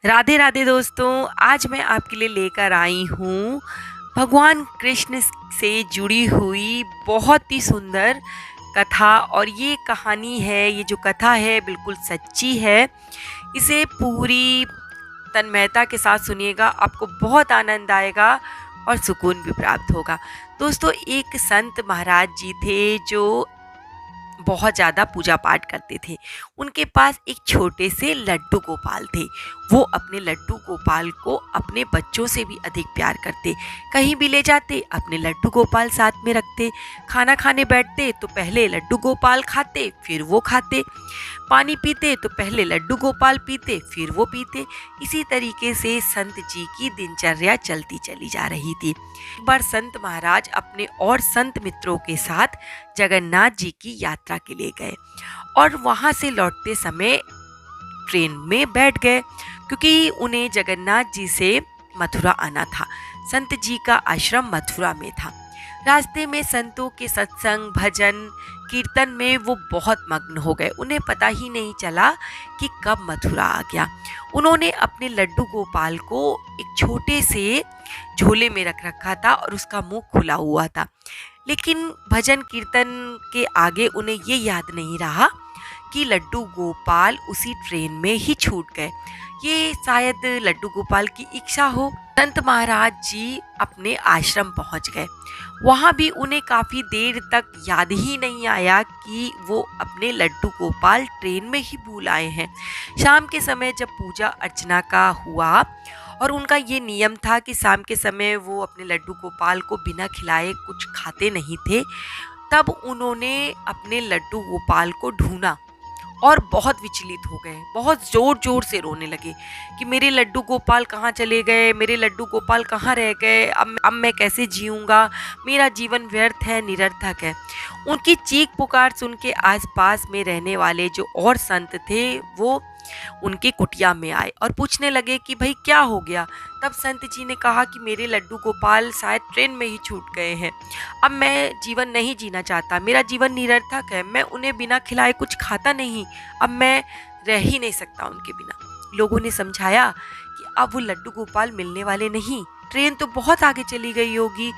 राधे राधे दोस्तों। आज मैं आपके लिए लेकर आई हूँ भगवान कृष्ण से जुड़ी हुई बहुत ही सुंदर कथा। और ये कहानी है, ये जो कथा है बिल्कुल सच्ची है। इसे पूरी तन्मयता के साथ सुनिएगा, आपको बहुत आनंद आएगा और सुकून भी प्राप्त होगा। दोस्तों, एक संत महाराज जी थे जो बहुत ज़्यादा पूजा पाठ करते थे। उनके पास एक छोटे से लड्डू गोपाल थे। वो अपने लड्डू गोपाल को अपने बच्चों से भी अधिक प्यार करते। कहीं भी ले जाते अपने लड्डू गोपाल साथ में रखते। खाना खाने बैठते तो पहले लड्डू गोपाल खाते, फिर वो खाते। पानी पीते तो पहले लड्डू गोपाल पीते, फिर वो पीते। इसी तरीके से संत जी की दिनचर्या चलती चली जा रही थी। एक बार संत महाराज अपने और संत मित्रों के साथ जगन्नाथ जी की यात्रा के लिए गए और वहां से लौटते समय ट्रेन में बैठ गए, क्योंकि उन्हें जगन्नाथ जी से मथुरा आना था। संत जी का आश्रम मथुरा में था। रास्ते में संतों के सत्संग, भजन, कीर्तन में वो बहुत मग्न हो गए। उन्हें पता ही नहीं चला कि कब मथुरा आ गया। उन्होंने अपने लड्डू गोपाल को एक छोटे से झोले में रख रखा था और उसका मुंह खुला हुआ था। लेकिन भजन कीर्तन के आगे उन्हें ये याद नहीं रहा कि लड्डू गोपाल उसी ट्रेन में ही छूट गए। ये शायद लड्डू गोपाल की इच्छा हो। संत महाराज जी अपने आश्रम पहुंच गए। वहां भी उन्हें काफी देर तक याद ही नहीं आया कि वो अपने लड्डू गोपाल ट्रेन में ही भूल आए हैं। शाम के समय जब पूजा अर्चना का हुआ और उनका ये नियम था कि शाम के समय वो अपने लड्डू गोपाल को बिना खिलाए कुछ खाते नहीं थे, तब उन्होंने अपने लड्डू गोपाल को ढूंढा और बहुत विचलित हो गए। बहुत जोर जोर से रोने लगे कि मेरे लड्डू गोपाल कहाँ चले गए, मेरे लड्डू गोपाल कहाँ रह गए, अब मैं कैसे जीऊँगा, मेरा जीवन व्यर्थ है, निरर्थक है। उनकी चीख पुकार सुन के आसपास में रहने वाले जो और संत थे वो उनकी कुटिया में आए और पूछने लगे कि भाई क्या हो गया। तब संत जी ने कहा कि मेरे लड्डू गोपाल शायद ट्रेन में ही छूट गए हैं। अब मैं जीवन नहीं जीना चाहता, मेरा जीवन निरर्थक है, मैं उन्हें बिना खिलाए कुछ खाता नहीं, अब मैं रह ही नहीं सकता उनके बिना। लोगों ने समझाया कि अब वो लड्डू गोपाल मिलने वाले नहीं, ट्रेन तो बहुत आगे चली गई होगी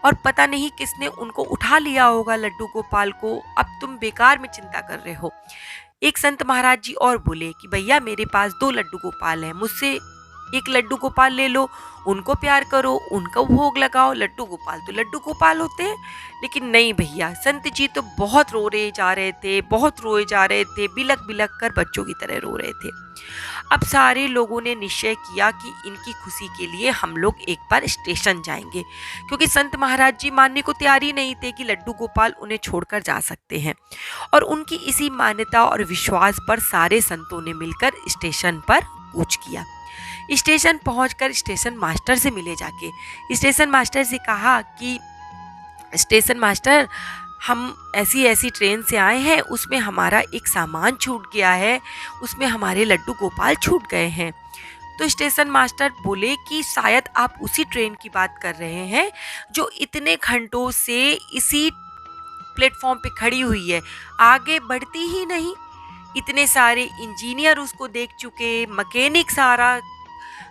और पता नहीं किसने उनको उठा लिया होगा लड्डू गोपाल को, अब तुम बेकार में चिंता कर रहे हो। एक संत महाराज जी और बोले कि भैया मेरे पास 2 लड्डू गोपाल हैं, मुझसे एक लड्डू गोपाल ले लो, उनको प्यार करो, उनको भोग लगाओ। लड्डू गोपाल तो लड्डू गोपाल होते हैं। लेकिन नहीं भैया, संत जी तो बहुत रो रहे जा रहे थे, बहुत रोए जा रहे थे, बिलक बिलक कर बच्चों की तरह रो रहे थे। अब सारे लोगों ने निश्चय किया कि इनकी खुशी के लिए हम लोग एक बार स्टेशन जाएंगे, क्योंकि संत महाराज जी मानने को तैयार ही नहीं थे कि लड्डू गोपाल उन्हें छोड़कर जा सकते हैं। और उनकी इसी मान्यता और विश्वास पर सारे संतों ने मिलकर स्टेशन पर कूच किया। स्टेशन पहुंचकर स्टेशन मास्टर से मिले जाके। स्टेशन मास्टर से कहा कि स्टेशन मास्टर, हम ऐसी ऐसी ट्रेन से आए हैं, उसमें हमारा एक सामान छूट गया है, उसमें हमारे लड्डू गोपाल छूट गए हैं। तो स्टेशन मास्टर बोले कि शायद आप उसी ट्रेन की बात कर रहे हैं जो इतने घंटों से इसी प्लेटफॉर्म पे खड़ी हुई है, आगे बढ़ती ही नहीं। इतने सारे इंजीनियर उसको देख चुके, मैकेनिक सारा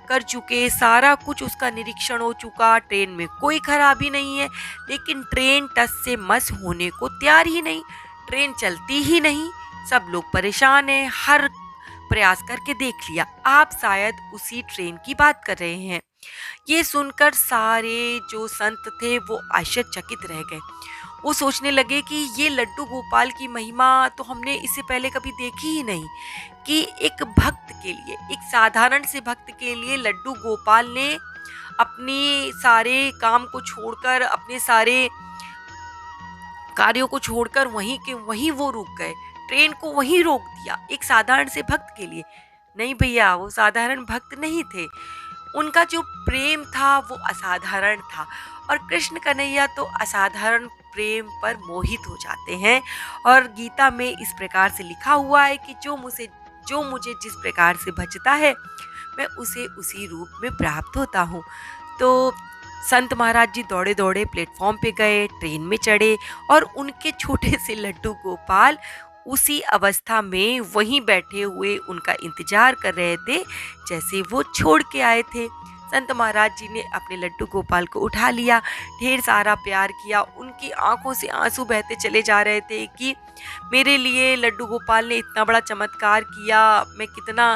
कर चुके, सारा कुछ उसका निरीक्षण हो चुका, ट्रेन में कोई खराबी नहीं है, लेकिन ट्रेन टस से मस होने को तैयार ही नहीं, ट्रेन चलती ही नहीं। सब लोग परेशान हैं, हर प्रयास करके देख लिया, आप शायद उसी ट्रेन की बात कर रहे हैं। ये सुनकर सारे जो संत थे वो आश्चर्यचकित रह गए। वो सोचने लगे कि ये लड्डू गोपाल की महिमा तो हमने इससे पहले कभी देखी ही नहीं, कि एक भक्त के लिए, एक साधारण से भक्त के लिए लड्डू गोपाल ने अपनी सारे काम को छोड़कर, अपने सारे कार्यों को छोड़कर वहीं के वहीं वो रुक गए, ट्रेन को वहीं रोक दिया एक साधारण से भक्त के लिए। नहीं भैया, वो साधारण भक्त नहीं थे, उनका जो प्रेम था वो असाधारण था। और कृष्ण कन्हैया तो असाधारण प्रेम पर मोहित हो जाते हैं। और गीता में इस प्रकार से लिखा हुआ है कि जो मुझे जिस प्रकार से भजता है मैं उसे उसी रूप में प्राप्त होता हूँ। तो संत महाराज जी दौड़े दौड़े प्लेटफॉर्म पे गए, ट्रेन में चढ़े और उनके छोटे से लड्डू गोपाल उसी अवस्था में वहीं बैठे हुए उनका इंतजार कर रहे थे जैसे वो छोड़ के आए थे। संत महाराज जी ने अपने लड्डू गोपाल को उठा लिया, ढेर सारा प्यार किया, उनकी आंखों से आंसू बहते चले जा रहे थे कि मेरे लिए लड्डू गोपाल ने इतना बड़ा चमत्कार किया, मैं कितना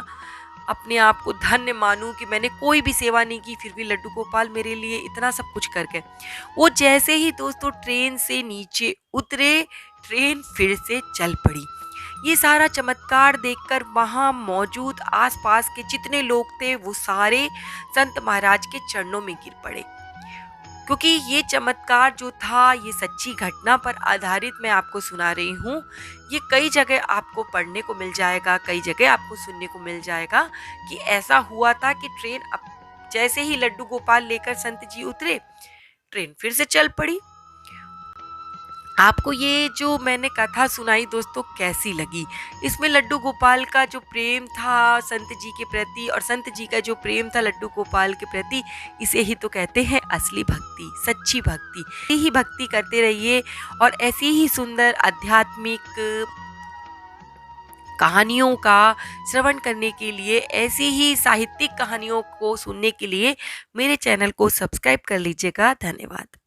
अपने आप को धन्य मानूं कि मैंने कोई भी सेवा नहीं की फिर भी लड्डू गोपाल मेरे लिए इतना सब कुछ कर गए। वो जैसे ही दोस्तों ट्रेन से नीचे उतरे, ट्रेन फिर से चल पड़ी। ये सारा चमत्कार देखकर वहाँ मौजूद आसपास के जितने लोग थे वो सारे संत महाराज के चरणों में गिर पड़े, क्योंकि ये चमत्कार जो था ये सच्ची घटना पर आधारित मैं आपको सुना रही हूँ। ये कई जगह आपको पढ़ने को मिल जाएगा, कई जगह आपको सुनने को मिल जाएगा कि ऐसा हुआ था कि ट्रेन अब जैसे ही लड्डू गोपाल लेकर संत जी उतरे, ट्रेन फिर से चल पड़ी। आपको ये जो मैंने कथा सुनाई दोस्तों कैसी लगी? इसमें लड्डू गोपाल का जो प्रेम था संत जी के प्रति और संत जी का जो प्रेम था लड्डू गोपाल के प्रति, इसे ही तो कहते हैं असली भक्ति, सच्ची भक्ति। ऐसी ही भक्ति करते रहिए और ऐसी ही सुंदर आध्यात्मिक कहानियों का श्रवण करने के लिए, ऐसी ही साहित्यिक कहानियों को सुनने के लिए मेरे चैनल को सब्सक्राइब कर लीजिएगा। धन्यवाद।